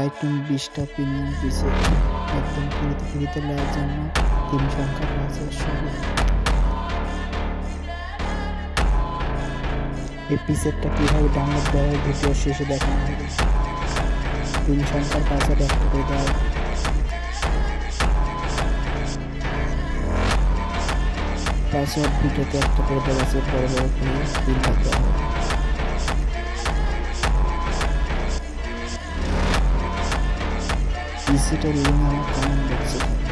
Item 20টা premium পিসে একদম ফ্রিতে নেওয়ার জন্য 3 সংখ্যা 5 শুরু। এই পিসেটটা কীভাবে ডাউনলোড করা হয় ভিডিও শেষে দেখানো হবে। 3 সংখ্যার পাসওয়ার্ড একটা করে দেওয়া হবে। পাসওয়ার্ড ভিডিওতে একটা করে দেওয়া আছে, বড় বড় করে 3 থাকতে হবে। পিসেটের লিঙ্ক আমার কমেন্ট বক্সে থাকে।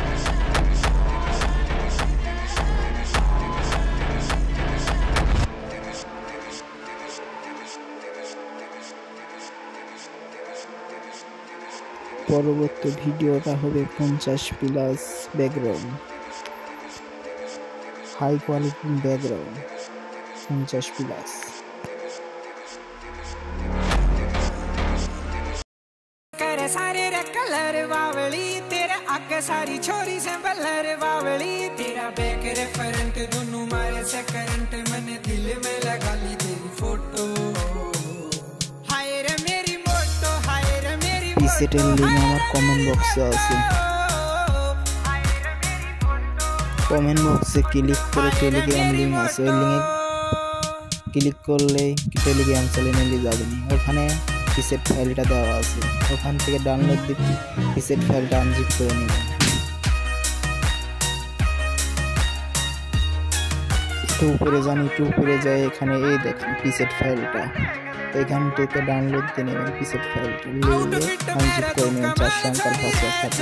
পরবর্তী ভিডিওটা হবে 50+ ব্যাকগ্রাউন্ড, হাই কোয়ালিটি ব্যাকগ্রাউন্ড 50+। सारे कलर बावली तेरा आगे सारी छोरी से बलर बावली तेरा बैक रेफरेंट दोनों मारे से करंट मैंने दिल में लगा ली तेरी फोटो। हाय रे मेरी मोटो, हाय रे मेरी পিসেটের লিঙ্ক আমার কমেন্ট বক্সে আছে। কমেন্ট বক্সে ক্লিক করে টেলিগ্রাম লিঙ্ক আছে, ওই লিঙ্কে ক্লিক করলেই টেলিগ্রাম চ্যানেলে যাবেন। ওখানে পিসেট ফাইলটা দেওয়া আছে, ওখান থেকে ডাউনলোড দিয়ে পিসেট ফাইলটা আনজিপ করে নেবেন। একটু উপরে যান, একটু উপরে যায়, এখানে এই দেখেন পিসেট ফাইলটা, এখান থেকে ডাউনলোড দিয়ে নেবেন পিসেট ফাইলটা, নিয়ে আনজিপ করে নেবেন 4 সংখ্যার পাসওয়ার্ড।